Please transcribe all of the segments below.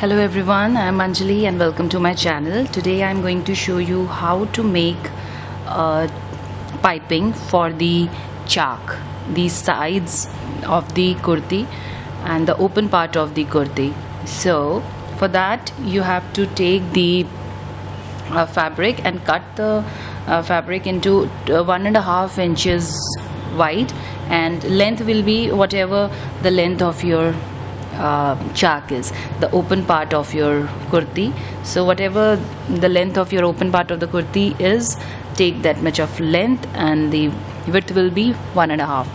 Hello everyone, I am Anjali and welcome to my channel. Today I am going to show you how to make piping for the chak, the sides of the kurti and the open part of the kurti. So for that you have to take the fabric and cut the fabric into 1.5 inches wide, and length will be whatever the length of your chak is, the open part of your kurti. So whatever the length of your open part of the kurti is, take that much of length, and the width will be 1.5.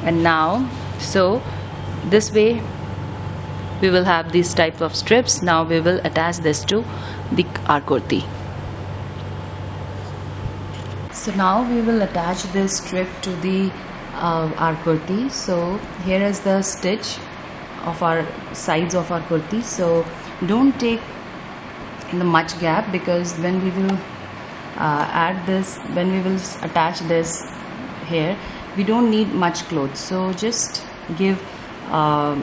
And now, so this way we will have these type of strips. Now we will attach this to our kurti. So now we will attach this strip to the our kurti. So here is the stitch of our sides of our kurti. So don't take the much gap, because when we will add this, when we will attach this here, we don't need much cloth. So just give half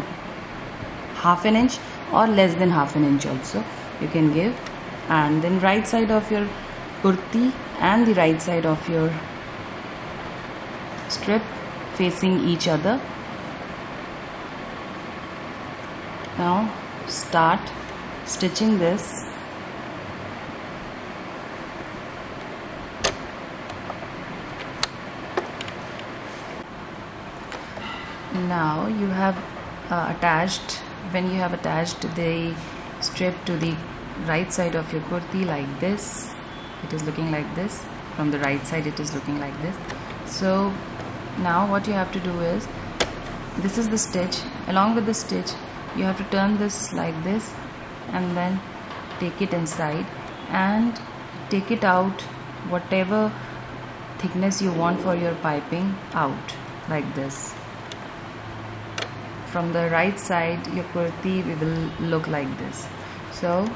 an inch or less than half an inch also you can give, and then right side of your kurti and the right side of your strip facing each other. Now start stitching this. Now you have attached, when you have attached the strip to the right side of your kurti like this, it is looking like this. From the right side it is looking like this. So now what you have to do is, this is the stitch. Along with the stitch you have to turn this like this, and then take it inside and take it out, whatever thickness you want for your piping out, like this. From the right side your kurti will look like this. So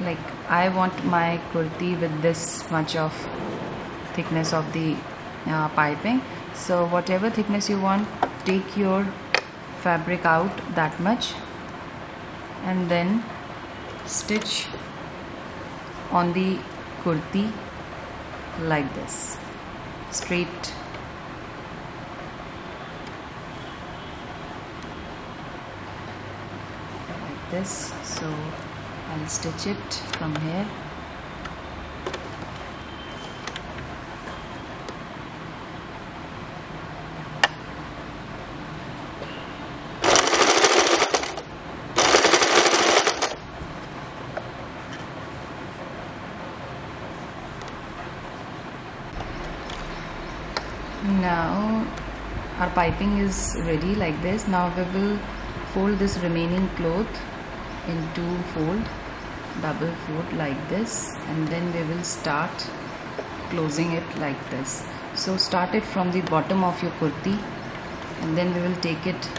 like I want my kurti with this much of thickness of the piping. So whatever thickness you want, take your fabric out that much, and then stitch on the kurti like this, straight. Like this. So I'll stitch it from here. Now our piping is ready like this. Now we will fold this remaining cloth into double fold like this, and then we will start closing it like this. So start it from the bottom of your kurti, and then we will take it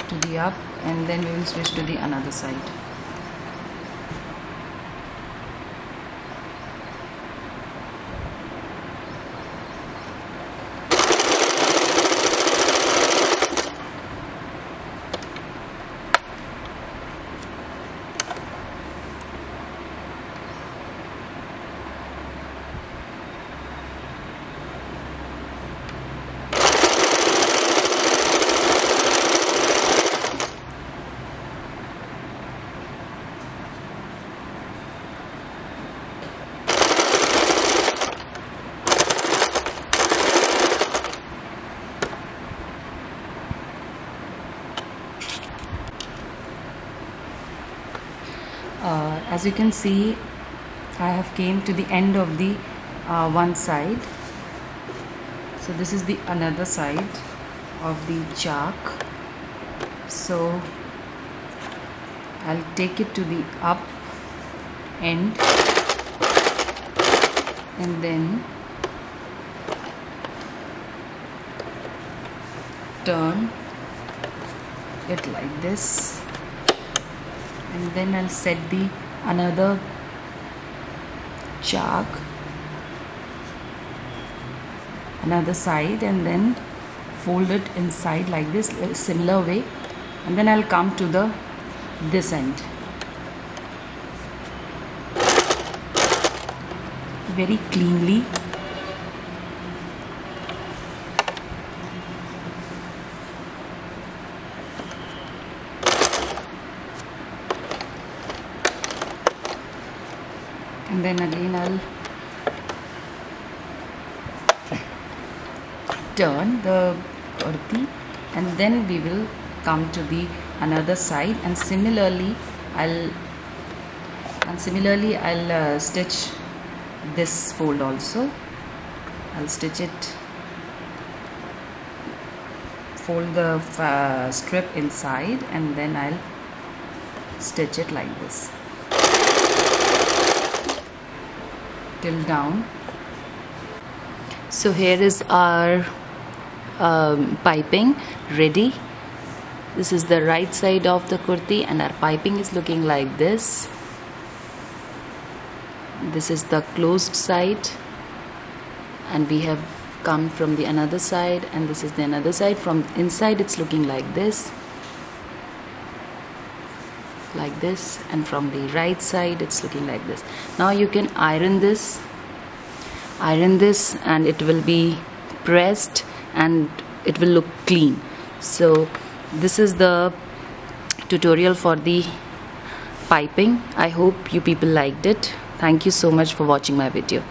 to the up, and then we will switch to the another side. As you can see, I have came to the end of the one side. So this is the another side of the chak. So I'll take it to the up end, and then turn it like this, and then I'll set the another chak, another side, and then fold it inside like this, similar way, and then I'll come to this end. Very cleanly. And then again I'll turn the kurti, and then we will come to the another side, and similarly I'll stitch this fold also. I'll stitch it, fold the strip inside, and then I'll stitch it like this till down. So here is our piping ready. This is the right side of the kurti, and our piping is looking like this. This is the closed side, and we have come from the another side, and this is the another side. From inside it's looking like this, and from the right side it's looking like this. Now you can iron this, and it will be pressed and it will look clean. So this is the tutorial for the piping. I hope you people liked it. Thank you so much for watching my video.